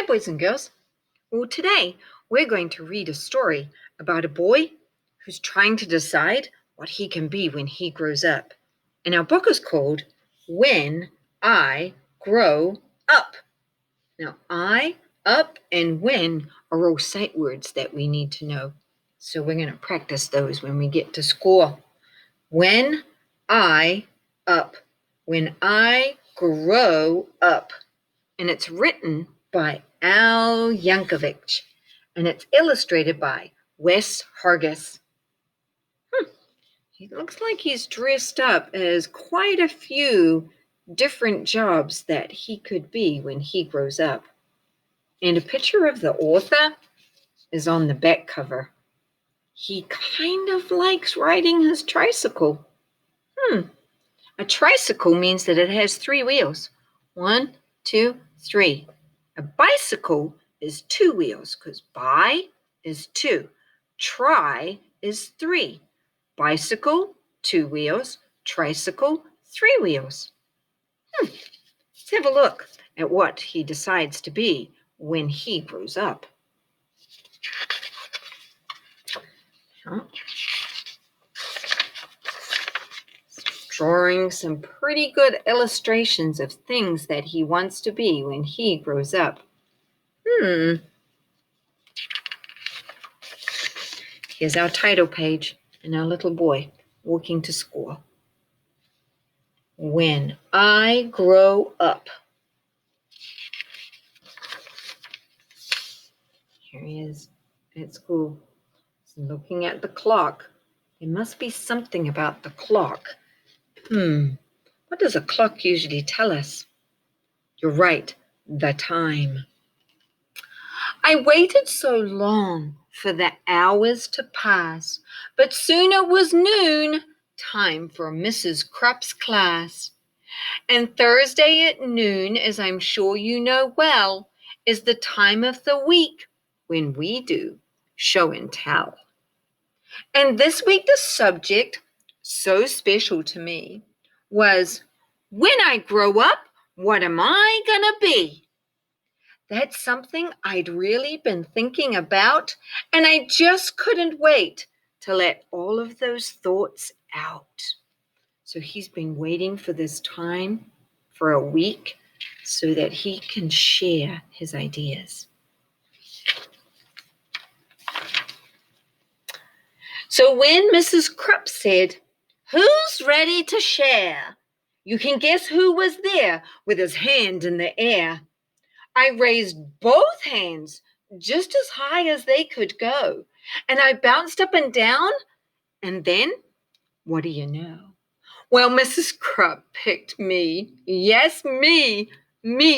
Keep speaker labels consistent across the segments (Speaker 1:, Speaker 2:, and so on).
Speaker 1: Hi, boys and girls. Well, today we're going to read a story about a boy who's trying to decide what he can be when he grows up. And our book is called When I Grow Up. Now, I, up, and when are all sight words that we need to know. So we're going to practice those when we get to school. When I up. When I grow up. And it's written by Al Yankovic, and it's illustrated by Wes Hargis. He looks like he's dressed up as quite a few different jobs that he could be when he grows up. And a picture of the author is on the back cover. He kind of likes riding his tricycle. A tricycle means that it has 3 wheels. 1, 2, 3. A bicycle is 2 wheels because bi is 2. Tri is 3. Bicycle, 2 wheels. Tricycle, 3 wheels. Let's have a look at what he decides to be when he grows up. Drawing some pretty good illustrations of things that he wants to be when he grows up. Here's our title page and our little boy walking to school. When I grow up. Here he is at school. He's looking at the clock. There must be something about the clock. What does a clock usually tell us? You're right, the time. I waited so long for the hours to pass, but soon it was noon, time for Mrs. Krupp's class. And Thursday at noon, as I'm sure you know well, is the time of the week when we do show and tell. And this week the subject, so special to me, was when I grow up, what am I gonna be? That's something I'd really been thinking about, and I just couldn't wait to let all of those thoughts out. So he's been waiting for this time for a week so that he can share his ideas. So when Mrs. Krupp said, "Who's ready to share?" you can guess who was there with his hand in the air. I raised both hands just as high as they could go, and I bounced up and down, and then, what do you know? Well, Mrs. Krupp picked me. Yes, me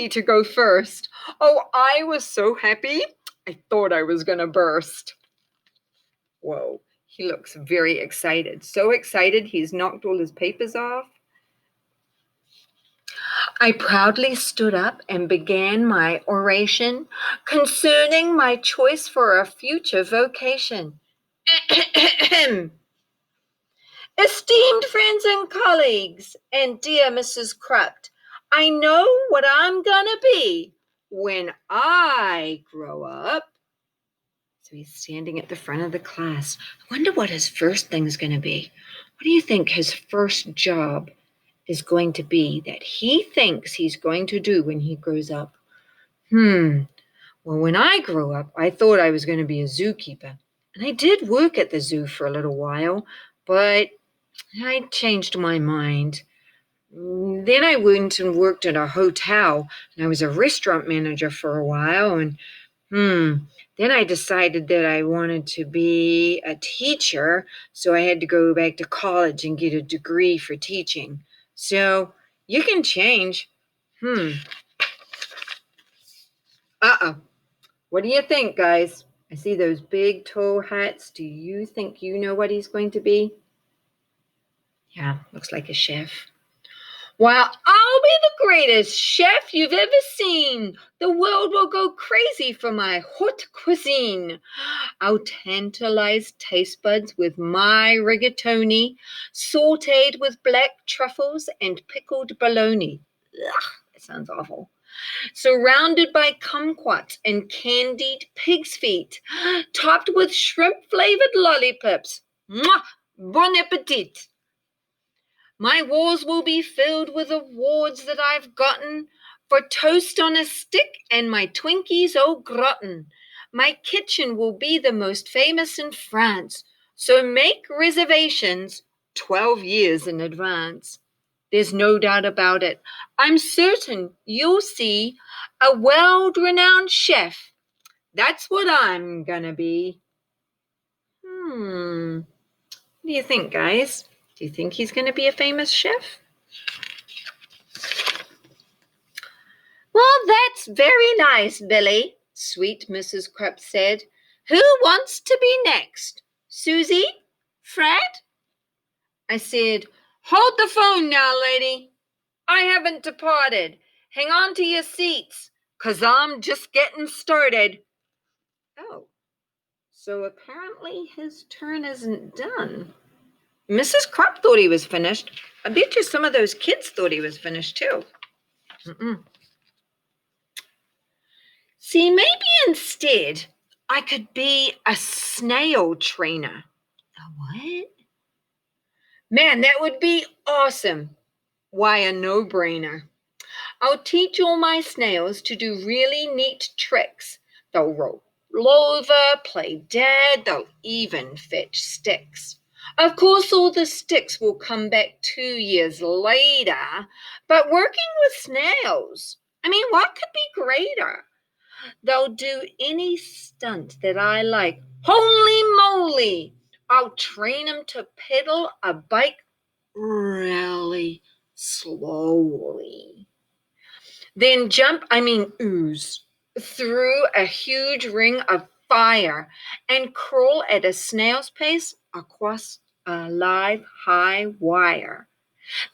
Speaker 1: to go first. Oh, I was so happy, I thought I was going to burst. Whoa, he looks very excited. So excited he's knocked all his papers off. I proudly stood up and began my oration concerning my choice for a future vocation. Esteemed friends and colleagues, and dear Mrs. Krupp, I know what I'm gonna be when I grow up. So he's standing at the front of the class. I wonder what his first thing is gonna be. What do you think his first job is going to be that he thinks he's going to do when he grows up? Well, when I grew up, I thought I was going to be a zookeeper. And I did work at the zoo for a little while, but I changed my mind. Then I went and worked at a hotel, and I was a restaurant manager for a while, and then I decided that I wanted to be a teacher, so I had to go back to college and get a degree for teaching. So you can change. What do you think, guys? I see those big tall hats. Do you think you know what he's going to be? Yeah, looks like a chef. Well, I'll be the greatest chef you've ever seen. The world will go crazy for my haute cuisine. I'll tantalize taste buds with my rigatoni, sauteed with black truffles and pickled bologna. Ugh, that sounds awful. surrounded by kumquats and candied pig's feet, topped with shrimp-flavored lollipops. Mwah! Bon appetit! My walls will be filled with awards that I've gotten for toast on a stick and my Twinkies au gratin. My kitchen will be the most famous in France, so make reservations 12 years in advance. There's no doubt about it. I'm certain you'll see a world-renowned chef. That's what I'm gonna be. What do you think, guys? Do you think he's gonna be a famous chef? Well, that's very nice, Billy, sweet Mrs. Krupp said. Who wants to be next? Susie? Fred? I said, hold the phone now, lady. I haven't departed. Hang on to your seats, 'cause I'm just getting started. Oh, so apparently his turn isn't done. Mrs. Krupp thought he was finished. I bet you some of those kids thought he was finished too. See, maybe instead I could be a snail trainer. A what? Man, that would be awesome. Why, a no-brainer. I'll teach all my snails to do really neat tricks. They'll roll over, play dead, they'll even fetch sticks. Of course, all the sticks will come back 2 years later, but working with snails, what could be greater? They'll do any stunt that I like. Holy moly! I'll train them to pedal a bike really slowly. Then ooze through a huge ring of fire and crawl at a snail's pace across a live high wire.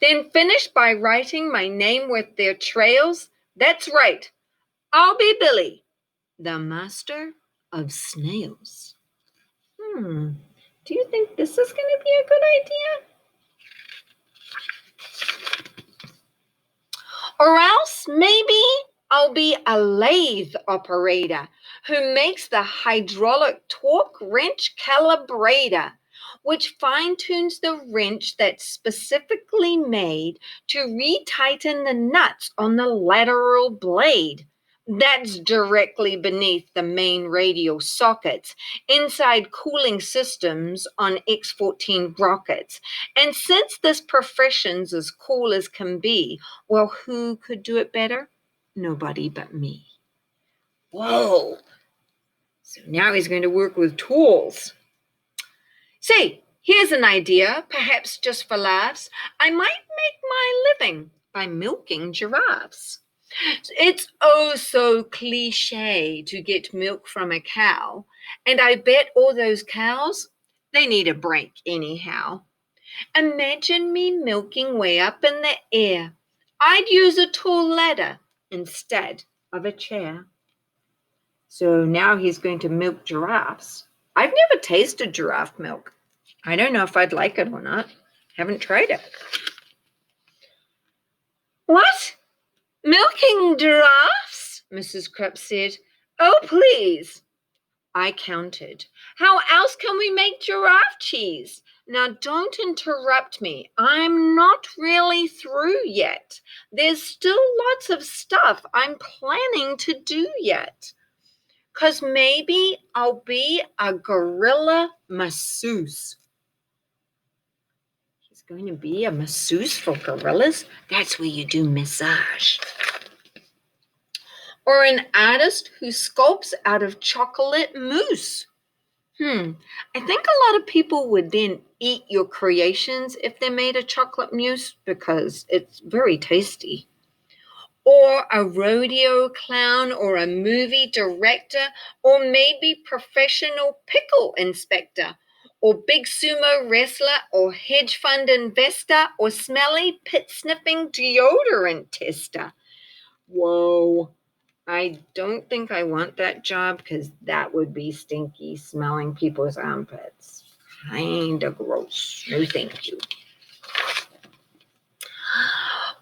Speaker 1: Then finish by writing my name with their trails. That's right. I'll be Billy, the master of snails. Do you think this is going to be a good idea? Or else maybe I'll be a lathe operator who makes the hydraulic torque wrench calibrator, which fine-tunes the wrench that's specifically made to retighten the nuts on the lateral blade. That's directly beneath the main radial sockets, inside cooling systems on X-14 rockets. And since this profession's as cool as can be, well, who could do it better? Nobody but me. Whoa! So now he's going to work with tools. Say, here's an idea, perhaps just for laughs. I might make my living by milking giraffes. It's oh so cliche to get milk from a cow, and I bet all those cows, they need a break anyhow. Imagine me milking way up in the air. I'd use a tall ladder instead of a chair. So now he's going to milk giraffes. I've never tasted giraffe milk. I don't know if I'd like it or not. Haven't tried it. What? Milking giraffes? Mrs. Krupp said. Oh, please. I counted. How else can we make giraffe cheese? Now, don't interrupt me. I'm not really through yet. There's still lots of stuff I'm planning to do yet. 'Cause maybe I'll be a gorilla masseuse. He's going to be a masseuse for gorillas? That's where you do massage. Or an artist who sculpts out of chocolate mousse. I think a lot of people would then eat your creations if they made a chocolate mousse because it's very tasty. Or a rodeo clown or a movie director or maybe professional pickle inspector or big sumo wrestler or hedge fund investor or smelly pit-sniffing deodorant tester. Whoa. I don't think I want that job because that would be stinky, smelling people's armpits. Kind of gross. No, thank you.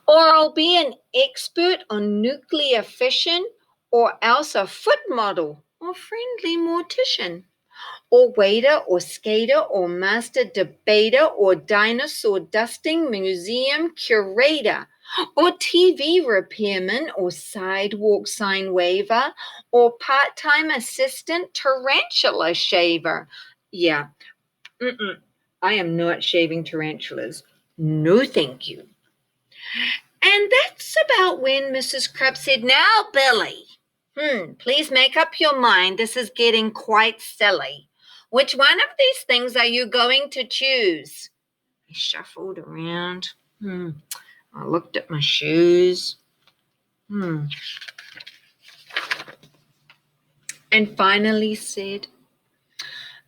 Speaker 1: Or I'll be an expert on nuclear fission, or else a foot model, or friendly mortician, or waiter, or skater, or master debater, or dinosaur dusting museum curator, or TV repairman, or sidewalk sign waver, or part-time assistant tarantula shaver. Yeah, I am not shaving tarantulas. No, thank you. And that's about when Mrs. Crab said, "Now, Billy, please make up your mind. This is getting quite silly. Which one of these things are you going to choose?" I shuffled around. I looked at my shoes. And finally said,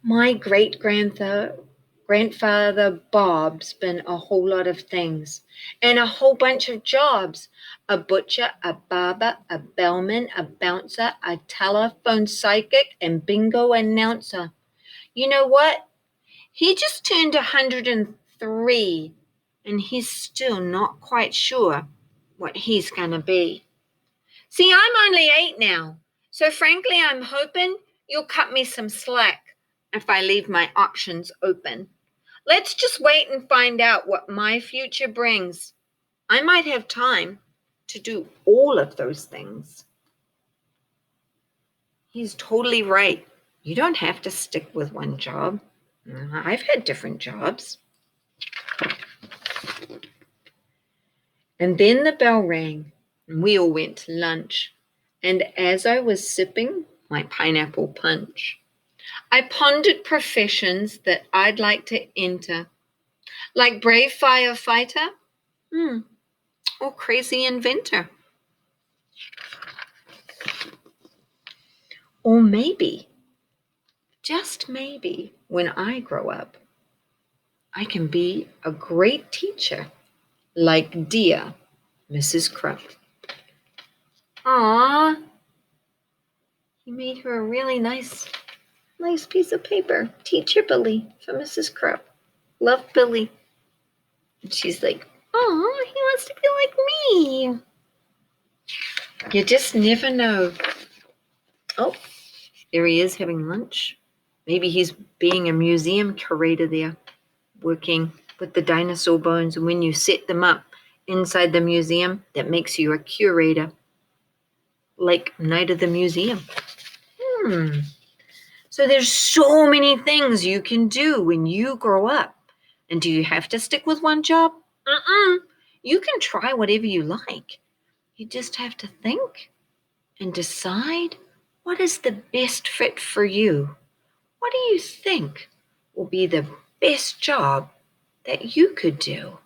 Speaker 1: "My grandfather Bob's been a whole lot of things and a whole bunch of jobs. A butcher, a barber, a bellman, a bouncer, a telephone psychic, and bingo announcer. You know what? He just turned 103 and he's still not quite sure what he's going to be. See, I'm only 8 now, so frankly, I'm hoping you'll cut me some slack if I leave my options open. Let's just wait and find out what my future brings. I might have time to do all of those things." He's totally right. You don't have to stick with one job. I've had different jobs. And then the bell rang, and we all went to lunch. And as I was sipping my pineapple punch, I pondered professions that I'd like to enter, like brave firefighter, or crazy inventor. Or maybe, just maybe, when I grow up, I can be a great teacher, like dear Mrs. Crump. Aww, he made her a really nice piece of paper. Teacher Billy for Mrs. Crump. Love, Billy. And she's like, "Oh, he wants to be like me." You just never know. Oh, there he is having lunch. Maybe he's being a museum curator there, working with the dinosaur bones. And when you set them up inside the museum, that makes you a curator, like Night of the Museum. So there's so many things you can do when you grow up. And do you have to stick with one job? You can try whatever you like. You just have to think and decide what is the best fit for you. What do you think will be the best job that you could do?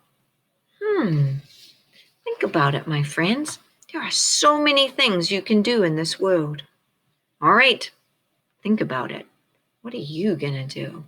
Speaker 1: Think about it, my friends. There are so many things you can do in this world. All right, think about it. What are you going to do?